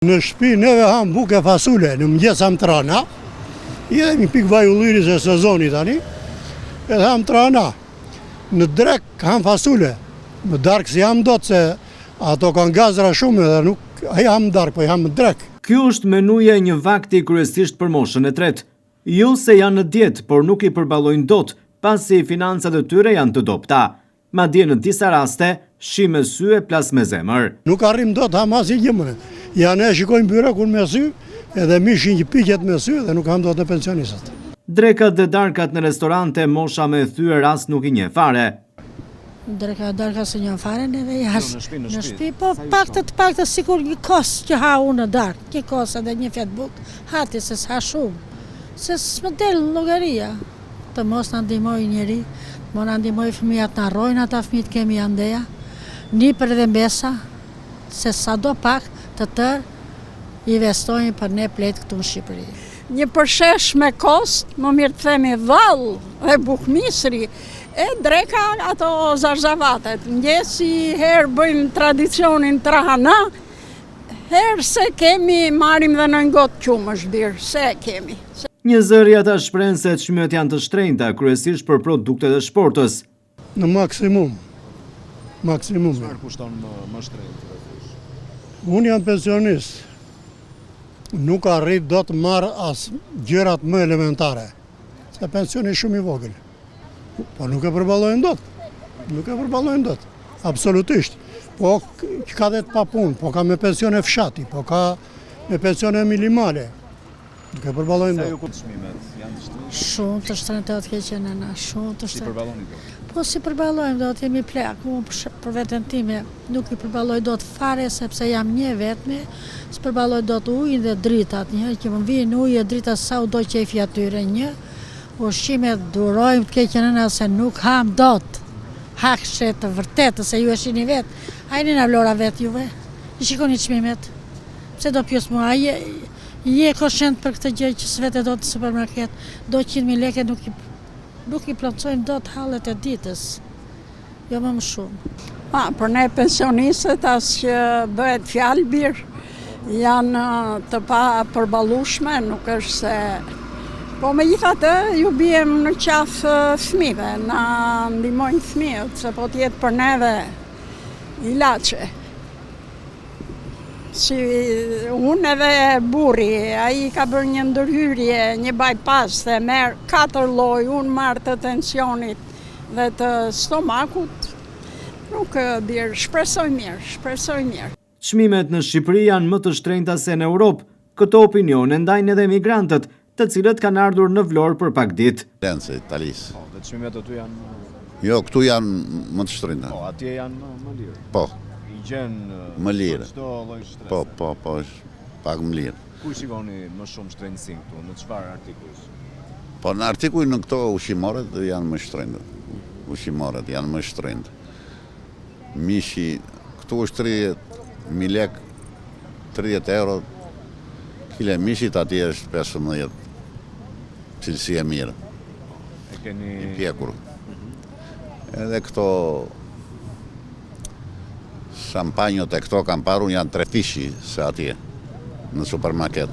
Në shtëpi neve ham bukë fasule, në mëngjes ham trana. Jemi pikë vaj ulliris e sezonit tani. Edhe ham trana. Në drek ham fasule. Në dark si ham dot se ato kanë gazra shumë edhe nuk ai ham dark, po i ham në drek. Ky është menuja e një vakti kryesisht për moshën e tretë. Jo se janë në dietë, por nuk i përballojnë dot, pasi financat e tyre janë të dobta. Madje në disa raste, shi me sy e plas me zemër. Nuk arrim dot ham as i gjimën. Ja ne shikojmë byrekun me sy, edhe mishin që piqet me sy dhe nuk ham dot në pensionistët. Drekat dhe darkat në restorante mosha me thyer as nuk i njeh fare. Darka së njën fare neve jashtë. Në shtëpi, po pak të sikur një kos që ha unë në dark, një kos edhe një fjetbuk, hati se s'ha shumë. Se s'më del në logaria. Të mos në ndihmoj njeri, mo në ndihmoj fëmijat në arrojnë ata fëmijat kemi andeja, një për edhe mbesa, se sa do pak të tërë investojnë për ne pletë këtu në Shqipëri. Një përshesh me kost, më mirë të themi vallë dhe bukmisri, e dreka ato zarzavatet. Ndjesi herë bëjmë tradicionin trahana, herë se kemi marim dhe në ngotë qumë është birë, se kemi. Një zëri ata shprehen se çmimet janë të shtrenjta, kryesisht për produktet e shportës. Në maksimum. Çfarë kushton më shtrenjtë? Unë jam pensionist. Nuk arrit do të marr as gjërat më elementare. Se pensioni shumë i vogël. Po nuk e përballojnë dot. Nuk e përballojnë dot. Absolutisht. Po ka dhe të papunë, po ka me pensione fshati, po ka me pensione minimale. Nuk e përballojnë dot. Çmimet janë të shtrenjta. Shumë të shtrenjta të keqen e na, shumë të Si shtrenjta. përballoni dot? Po si përballojmë do të jemi plak, unë për veten time nuk i përballoj dot fare sepse jam një vetme, s'përballoj dot ujin dhe dritat, një që më vijnë ujë e drita sa u do qefi atyre një, ushqimet durojmë të keqen e na se nuk ham dot. Hakshe të vërtetë se ju e shini vet, hajni na vlora vet juve, i shikoni çmimet. Pse do pyes mua, je koshent për këtë gjë që s'vete dot në supermarket, do 100.000 lekë nuk i plotësojnë dot hallet e ditës, jo më shumë. Për ne pensionistët as që bëhet fjalë birë, janë të pa përballueshme, nuk është se... Po megjithatë, ju bijem në qafë fëmijëve, na ndihmojnë fëmijët, se po t'jetë për neve ilaçe. Si unë edhe burri, ai ka bërë një ndërhyrje, një bypass dhe merr 4 lloj, unë marr të tensionit dhe të stomakut. Nuk birë, shpresoj mirë. Çmimet në Shqipëri janë më të shtrenjta se në Europë. Këto opinione ndajnë edhe emigrantët, të cilët kanë ardhur në Vlorë për pak ditë. Italis. Dhe çmimet aty janë... Jo, këtu janë më të shtrenjta. Po, atje janë më lirë. Po. I gjenë më lirë. çdo lloj stresi. Po, pak më lirë. Ku shikoni më shumë shtrenjtësi këtu? Në çfarë artikuj? Po në artikuj në këto ushqimorët janë më shtrenjtë. Ushqimorët janë më shtrenjtë. Mishi, këtu është 30.000 lek, 30 euro. Kile mishit atje është 15. Cilësi e mirë. E keni... I pjekur. Edhe këto shampanjot e këto kam parun janë 3 fishi se atje në supermarket.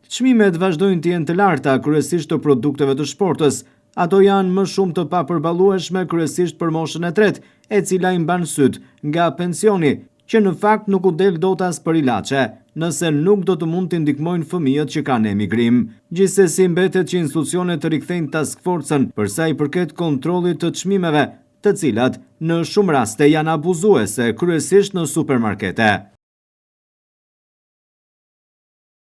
Çmimet vazhdojnë të jenë të larta, kryesisht të produkteve të shportës. Ato janë më shumë të papërballueshme kryesisht për moshën e tretë, e cila i mban syt nga pensioni, që në fakt nuk u del dot as për ilaçe, nëse nuk do të mund të ndihmojnë fëmijët që kanë emigrim. Gjithsesi mbetet që institucionet të rikthejnë task forcën për sa i përket kontrollit të çmimeve, të cilat në shumë raste janë abuzuese, kryesisht në supermarkete.